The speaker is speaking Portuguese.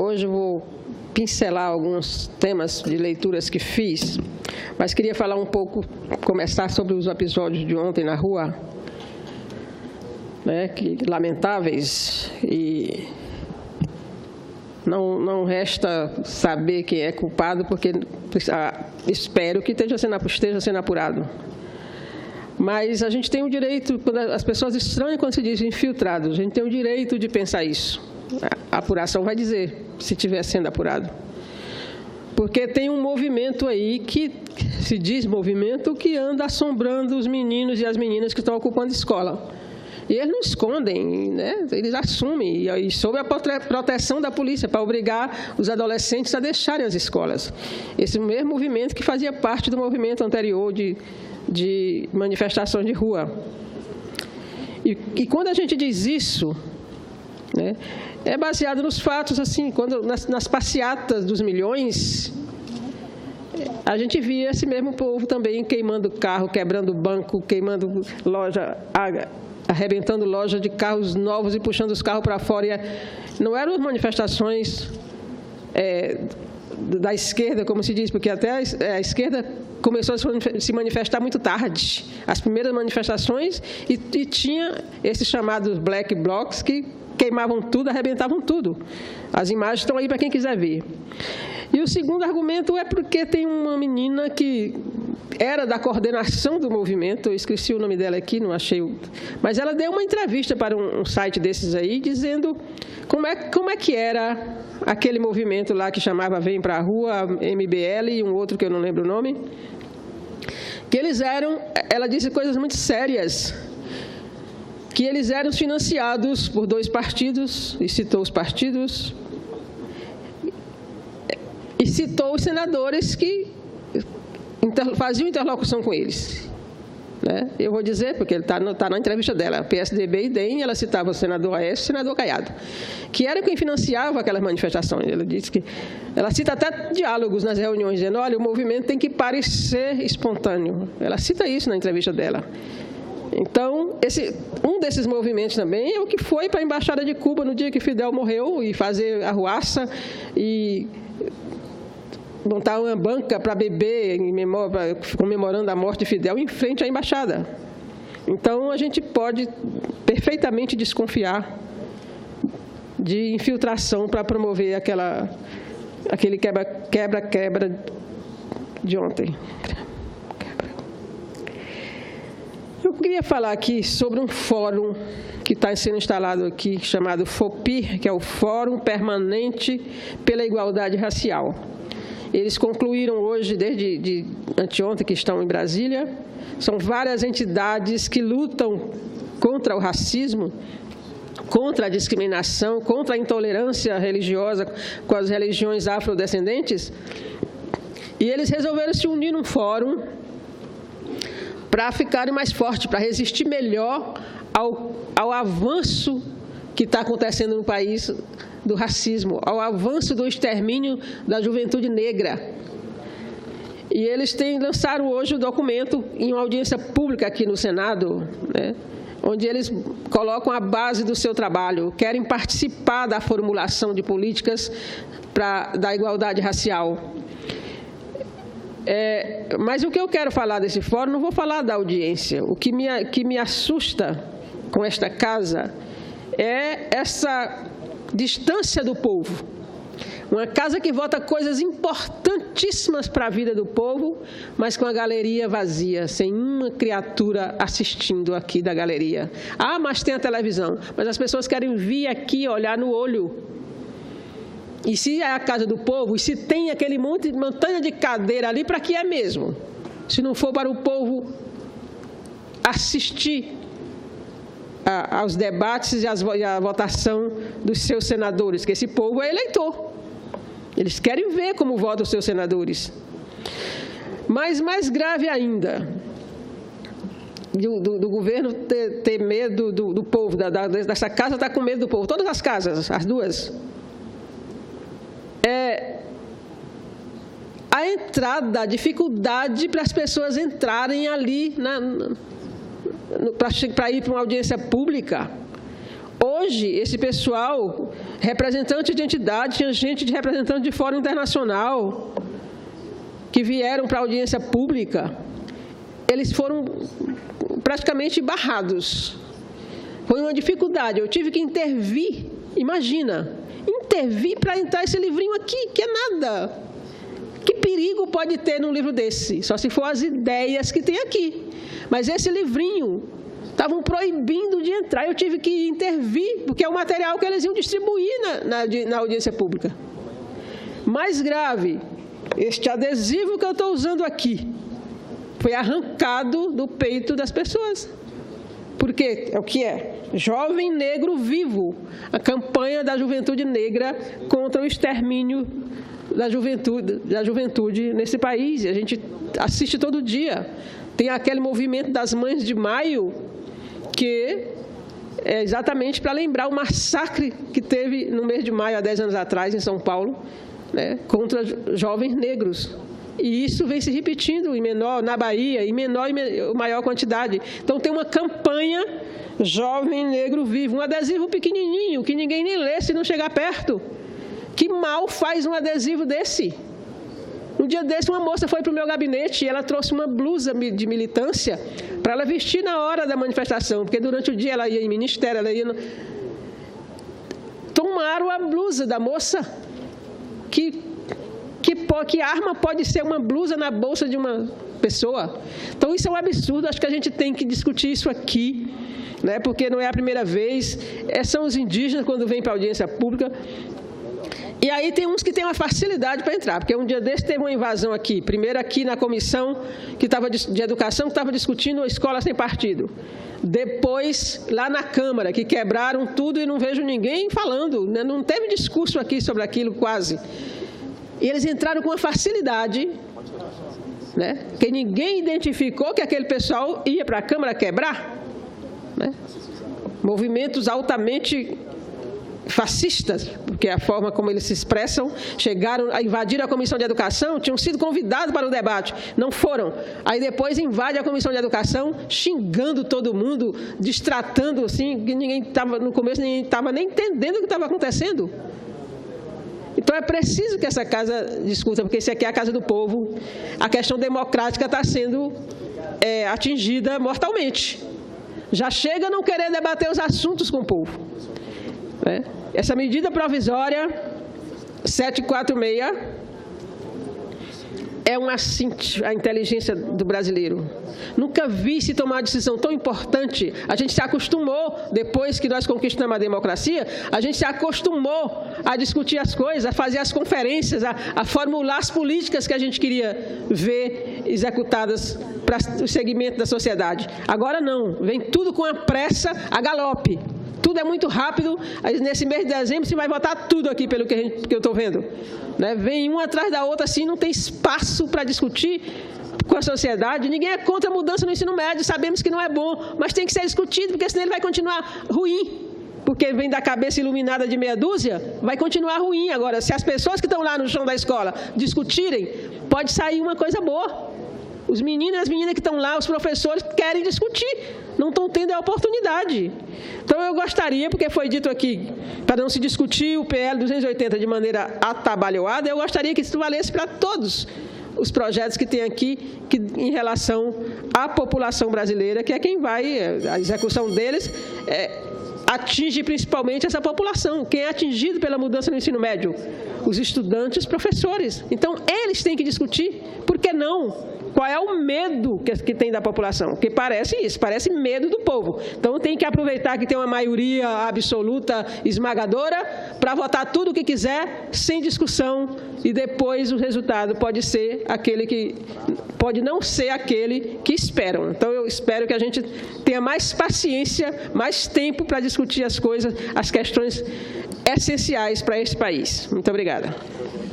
Hoje eu vou pincelar alguns temas de leituras que fiz, mas queria falar um pouco, começar sobre os episódios de ontem na rua, né, que lamentáveis, e não resta saber quem é culpado, porque espero que esteja sendo apurado. Mas a gente tem o direito, quando as pessoas estranham quando se diz infiltrados, a gente tem o direito de pensar isso. A apuração vai dizer, se estiver sendo apurado. Porque tem um movimento aí que se diz movimento que anda assombrando os meninos e as meninas que estão ocupando a escola. E eles não escondem, né? Eles assumem, e sob a proteção da polícia, para obrigar os adolescentes a deixarem as escolas. Esse mesmo movimento que fazia parte do movimento anterior de manifestações de rua. E quando a gente diz isso, né, é baseado nos fatos, assim, quando nas passeatas dos milhões, a gente via esse mesmo povo também queimando carro, quebrando banco, queimando loja, arrebentando loja de carros novos e puxando os carros para fora. E não eram manifestações da esquerda, como se diz, porque até a esquerda começou a se manifestar muito tarde. As primeiras manifestações, e tinha esses chamados black blocs que queimavam tudo, arrebentavam tudo. As imagens estão aí para quem quiser ver. E o segundo argumento é porque tem uma menina que era da coordenação do movimento, eu esqueci o nome dela aqui, não achei, mas ela deu uma entrevista para um site desses aí, dizendo como é que era aquele movimento lá que chamava Vem Pra Rua, MBL, e um outro que eu não lembro o nome, que eles eram, ela disse coisas muito sérias, que eles eram financiados por 2 partidos, e citou os partidos, e citou os senadores que faziam interlocução com eles. Né? Eu vou dizer, porque ele está na entrevista dela, PSDB e DEM, ela citava o senador Aécio e o senador Caiado, que era quem financiava aquelas manifestações. Ela disse que, ela cita até diálogos nas reuniões, dizendo, olha, o movimento tem que parecer espontâneo. Ela cita isso na entrevista dela. Então, um desses movimentos também é o que foi para a Embaixada de Cuba no dia que Fidel morreu, e fazer arruaça e montar uma banca para beber, comemorando a morte de Fidel, em frente à embaixada. Então, a gente pode perfeitamente desconfiar de infiltração para promover aquele quebra-quebra de ontem. Eu queria falar aqui sobre um fórum que está sendo instalado aqui, chamado FOPIR, que é o Fórum Permanente pela Igualdade Racial. Eles concluíram hoje, desde anteontem, que estão em Brasília. São várias entidades que lutam contra o racismo, contra a discriminação, contra a intolerância religiosa com as religiões afrodescendentes. E eles resolveram se unir num fórum para ficarem mais fortes, para resistir melhor ao avanço que está acontecendo no país do racismo, ao avanço do extermínio da juventude negra. E eles lançaram hoje o documento em uma audiência pública aqui no Senado, né, onde eles colocam a base do seu trabalho, querem participar da formulação de políticas da igualdade racial. Mas o que eu quero falar desse fórum, não vou falar da audiência. O que me assusta com esta casa é essa distância do povo. Uma casa que vota coisas importantíssimas para a vida do povo, mas com a galeria vazia, sem uma criatura assistindo aqui da galeria. Ah, mas tem a televisão. Mas as pessoas querem vir aqui olhar no olho. E se é a casa do povo, e se tem aquele montanha de cadeira ali, para que é mesmo? Se não for para o povo assistir aos debates e à votação dos seus senadores, que esse povo é eleitor. Eles querem ver como votam os seus senadores. Mas mais grave ainda, do governo ter medo do povo, dessa casa está com medo do povo, todas as casas, as duas. A entrada, a dificuldade para as pessoas entrarem ali para ir para uma audiência pública, Hoje, esse pessoal, representante de entidade, tinha gente de representante de fórum internacional, que vieram para a audiência pública, eles foram praticamente barrados. Foi uma dificuldade, eu tive que intervir, imagina, intervir para entrar esse livrinho aqui, que é nada. Que perigo pode ter num livro desse? Só se for as ideias que tem aqui. Mas esse livrinho, estavam proibindo de entrar, eu tive que intervir, porque é o material que eles iam distribuir na audiência pública. Mais grave, este adesivo que eu estou usando aqui, foi arrancado do peito das pessoas. Porque é o que é? Jovem Negro Vivo, a campanha da juventude negra contra o extermínio da juventude nesse país. A gente assiste todo dia. Tem aquele movimento das Mães de Maio, que é exatamente para lembrar o massacre que teve no mês de maio, há 10 anos atrás, em São Paulo, né, contra jovens negros. E isso vem se repetindo em menor, na Bahia, em menor e maior quantidade. Então, tem uma campanha Jovem Negro Vivo, um adesivo pequenininho, que ninguém nem lê se não chegar perto. Que mal faz um adesivo desse? Um dia desse, uma moça foi para o meu gabinete e ela trouxe uma blusa de militância para ela vestir na hora da manifestação, porque durante o dia ela ia em ministério, ela ia... Tomaram a blusa da moça. Que arma pode ser uma blusa na bolsa de uma pessoa? Então, isso é um absurdo. Acho que a gente tem que discutir isso aqui, né? Porque não é a primeira vez. São os indígenas quando vêm para a audiência pública. E aí tem uns que têm uma facilidade para entrar, porque um dia desse teve uma invasão aqui. Primeiro aqui na comissão de educação, que estava discutindo a escola sem partido. Depois, lá na Câmara, que quebraram tudo e não vejo ninguém falando, né? Não teve discurso aqui sobre aquilo quase. E eles entraram com uma facilidade, né? Que ninguém identificou que aquele pessoal ia para a Câmara quebrar, né? Movimentos altamente fascistas, porque a forma como eles se expressam, chegaram a invadir a Comissão de Educação, tinham sido convidados para o debate, não foram. Aí depois invade a Comissão de Educação, xingando todo mundo, destratando assim, que ninguém estava, no começo ninguém estava nem entendendo o que estava acontecendo. Então, é preciso que essa casa discuta, porque isso aqui é a casa do povo. A questão democrática está sendo atingida mortalmente. Já chega a não querer debater os assuntos com o povo, né? Essa medida provisória 746 é um assinte à inteligência do brasileiro. Nunca vi se tomar uma decisão tão importante. A gente se acostumou, depois que nós conquistamos a democracia, a gente se acostumou a discutir as coisas, a fazer as conferências, a formular as políticas que a gente queria ver executadas para o segmento da sociedade. Agora não, vem tudo com a pressa, a galope. Tudo é muito rápido, nesse mês de dezembro você vai votar tudo aqui, pelo que eu estou vendo, né? Vem uma atrás da outra, assim, não tem espaço para discutir com a sociedade. Ninguém é contra a mudança no ensino médio, sabemos que não é bom, mas tem que ser discutido, porque senão ele vai continuar ruim, porque vem da cabeça iluminada de meia dúzia, vai continuar ruim. Agora, se as pessoas que estão lá no chão da escola discutirem, pode sair uma coisa boa. Os meninos e as meninas que estão lá, os professores, querem discutir, não estão tendo a oportunidade. Então, eu gostaria, porque foi dito aqui, para não se discutir o PL 280 de maneira atabalhoada, eu gostaria que isso valesse para todos os projetos que tem aqui em relação à população brasileira, que é quem vai, a execução deles atinge principalmente essa população. Quem é atingido pela mudança no ensino médio? Os estudantes, professores. Então, eles têm que discutir. Por que não? Qual é o medo que tem da população? Que parece isso, parece medo do povo. Então, tem que aproveitar que tem uma maioria absoluta, esmagadora, para votar tudo o que quiser, sem discussão, e depois o resultado pode ser aquele que... pode não ser aquele que esperam. Então, eu espero que a gente tenha mais paciência, mais tempo para discutir as coisas, as questões essenciais para esse país. Muito obrigada.